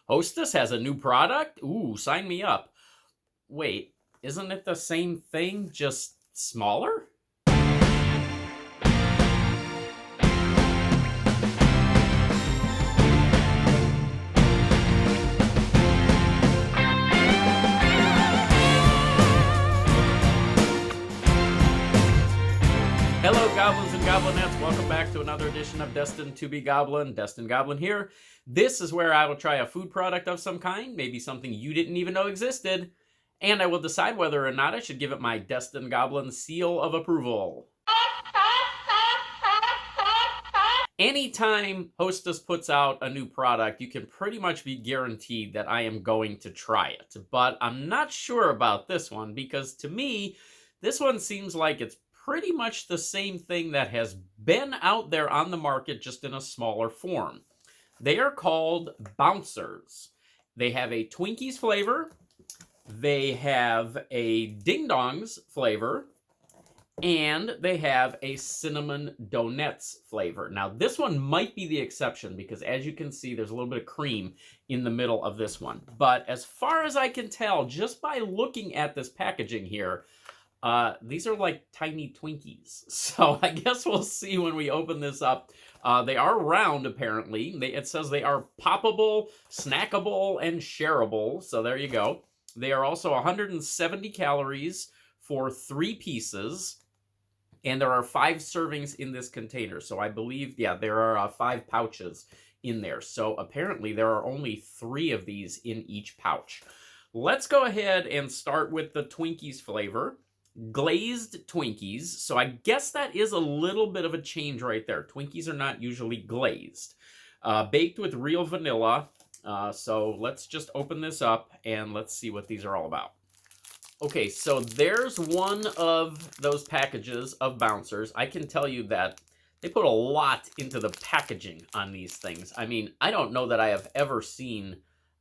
Hostess has a new product? Ooh, sign me up. Wait, isn't it the same thing, just smaller? Hello, goblins and goblinettes. Welcome back to another edition of Destined to be Goblin. Destined Goblin here. This is where I will try a food product of some kind, maybe something you didn't even know existed, and I will decide whether or not I should give it my Destined Goblin seal of approval. Anytime Hostess puts out a new product, you can pretty much be guaranteed that I am going to try it. But I'm not sure about this one because to me, this one seems like it's pretty much the same thing that has been out there on the market, just in a smaller form. They are called Bouncers. They have a Twinkies flavor, they have a Ding Dongs flavor, and they have a Cinnamon Donettes flavor. Now, this one might be the exception because, as you can see, there's a little bit of cream in the middle of this one. But as far as I can tell, just by looking at this packaging here, these are like tiny Twinkies. So I guess we'll see when we open this up. They are round, apparently. It says they are poppable, snackable, and shareable. So there you go. They are also 170 calories for 3 pieces. And there are 5 servings in this container. So I believe, yeah, there are 5 pouches in there. So apparently there are only 3 of these in each pouch. Let's go ahead and start with the Twinkies flavor. Glazed Twinkies. So I guess that is a little bit of a change right there. Twinkies are not usually glazed. Baked with real vanilla. So let's just open this up and let's see what these are all about. Okay, so there's one of those packages of Bouncers. I can tell you that they put a lot into the packaging on these things. I mean, I don't know that I have ever seen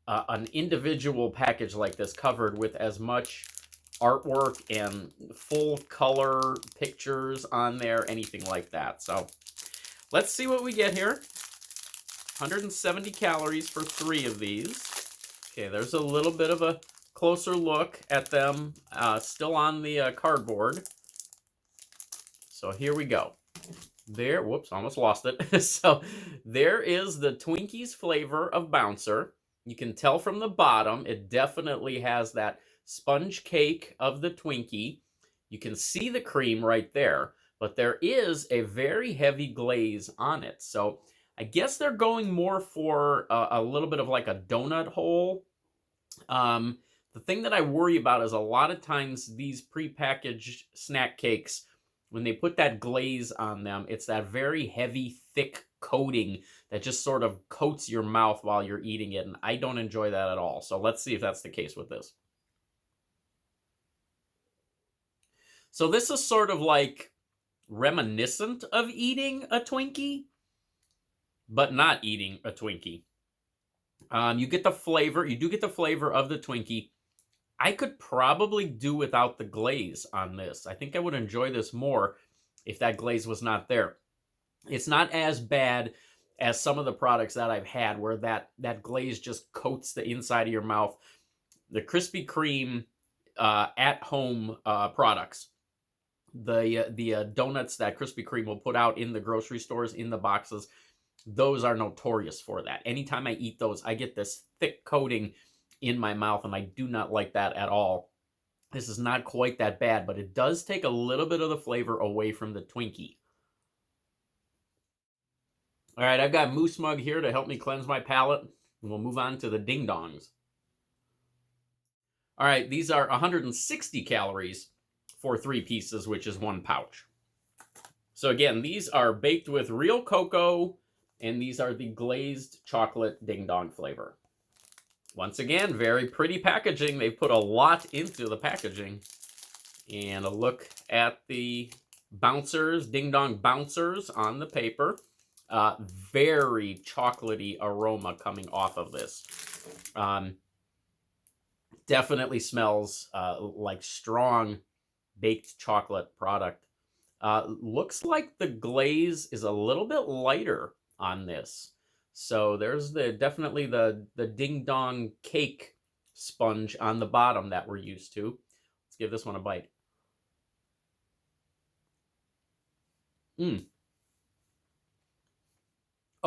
an individual package like this covered with as much artwork and full color pictures on there, anything like that. So let's see what we get here. 170 calories for 3 of these. Okay, there's a little bit of a closer look at them, still on the cardboard. So here we go. There, whoops, almost lost it. So there is the Twinkies flavor of Bouncer. You can tell from the bottom, it definitely has that sponge cake of the Twinkie. You can see the cream right there, but there is a very heavy glaze on it. So I guess they're going more for a little bit of like a donut hole. The thing that I worry about is a lot of times these prepackaged snack cakes, when they put that glaze on them, it's that very heavy, thick coating that just sort of coats your mouth while you're eating it, and I don't enjoy that at all. So let's see if that's the case with this. So this is sort of like reminiscent of eating a Twinkie, but not eating a Twinkie. You get the flavor, you do get the flavor of the Twinkie. I could probably do without the glaze on this. I think I would enjoy this more if that glaze was not there. It's not as bad as some of the products that I've had where that glaze just coats the inside of your mouth. The Krispy Kreme at-home products, the donuts that Krispy Kreme will put out in the grocery stores, in the boxes, those are notorious for that. Anytime I eat those, I get this thick coating in my mouth, and I do not like that at all. This is not quite that bad, but it does take a little bit of the flavor away from the Twinkie. All right, I've got Moose Mug here to help me cleanse my palate, and we'll move on to the Ding Dongs. All right, these are 160 calories for 3 pieces, which is 1 pouch. So again, these are baked with real cocoa, and these are the glazed chocolate Ding Dong flavor. Once again, very pretty packaging. They put a lot into the packaging. And a look at the Bouncers, Ding Dong Bouncers on the paper. Very chocolatey aroma coming off of this. Definitely smells like strong baked chocolate product. Looks like the glaze is a little bit lighter on this. So there's definitely the ding dong cake sponge on the bottom that we're used to. Let's give this one a bite. Oh,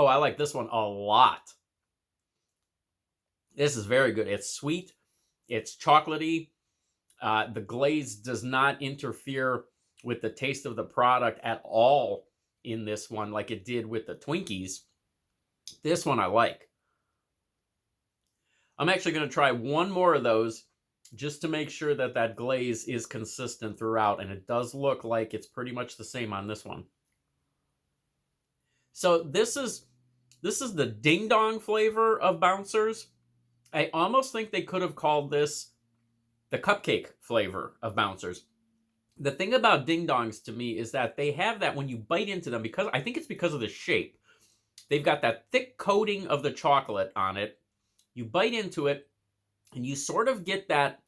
I like this one a lot. This is very good. It's sweet. It's chocolatey. The glaze does not interfere with the taste of the product at all in this one like it did with the Twinkies. This one I like. I'm actually going to try one more of those just to make sure that that glaze is consistent throughout, and it does look like it's pretty much the same on this one. So this is the ding dong flavor of Bouncers. I almost think they could have called this the cupcake flavor of Bouncers. The thing about ding dongs to me is that they have that when you bite into them, because I think it's because of the shape. They've got that thick coating of the chocolate on it. You bite into it, and you sort of get that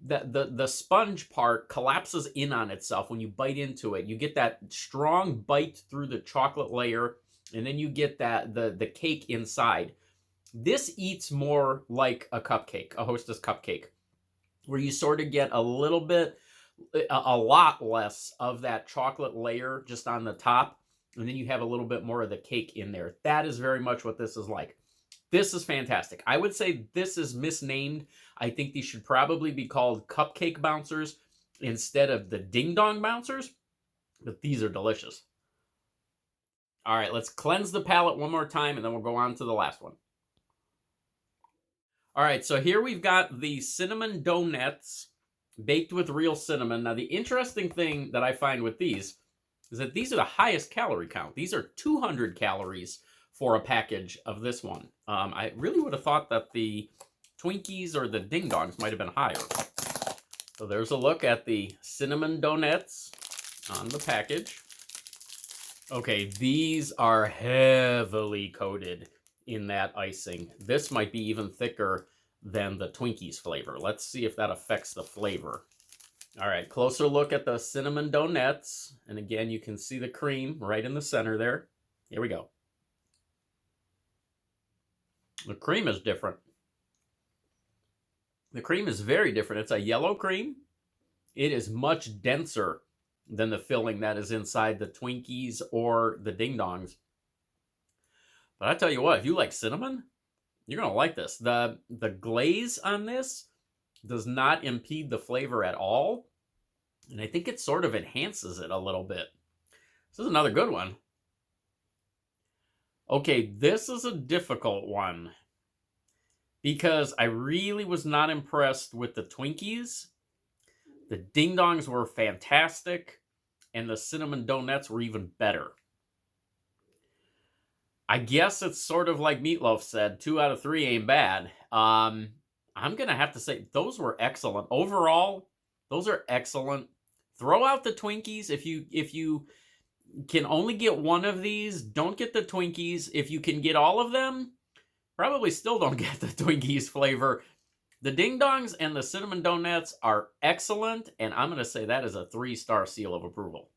the sponge part collapses in on itself when you bite into it. You get that strong bite through the chocolate layer, and then you get that the cake inside. This eats more like a cupcake, a Hostess cupcake, where you sort of get a little bit, a lot less of that chocolate layer just on the top, and then you have a little bit more of the cake in there. That is very much what this is like. This is fantastic. I would say this is misnamed. I think these should probably be called Cupcake Bouncers instead of the Ding Dong Bouncers, but these are delicious. All right, let's cleanse the palate one more time, and then we'll go on to the last one. All right, so here we've got the Cinnamon Donettes baked with real cinnamon. Now, the interesting thing that I find with these is that these are the highest calorie count. These are 200 calories for a package of this one. I really would have thought that the Twinkies or the Ding Dongs might have been higher. So there's a look at the Cinnamon Donettes on the package. Okay, these are heavily coated in that icing. This might be even thicker than the Twinkies flavor. Let's see if that affects the flavor. All right, closer look at the Cinnamon Donettes. And again, you can see the cream right in the center there. Here we go. The cream is different. The cream is very different. It's a yellow cream. It is much denser than the filling that is inside the Twinkies or the Ding Dongs. But I tell you what, if you like cinnamon, you're going to like this. The glaze on this does not impede the flavor at all. And I think it sort of enhances it a little bit. This is another good one. Okay, this is a difficult one because I really was not impressed with the Twinkies. The Ding Dongs were fantastic, and the Cinnamon Donettes were even better. I guess it's sort of like Meatloaf said, 2 out of 3 ain't bad. I'm going to have to say those were excellent. Overall, those are excellent. Throw out the Twinkies. If you can only get one of these, don't get the Twinkies. If you can get all of them, probably still don't get the Twinkies flavor. The Ding Dongs and the Cinnamon Donettes are excellent, and I'm going to say that is a 3-star seal of approval.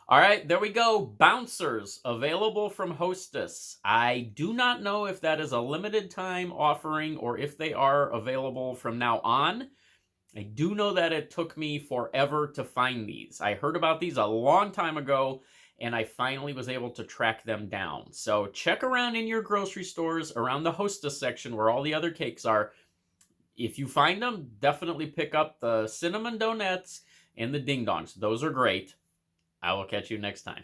All right, there we go. Bouncers available from Hostess. I do not know if that is a limited time offering or if they are available from now on. I do know that it took me forever to find these. I heard about these a long time ago, and I finally was able to track them down. So check around in your grocery stores, around the Hostess section where all the other cakes are. If you find them, definitely pick up the Cinnamon Donettes and the Ding Dongs. Those are great. I will catch you next time.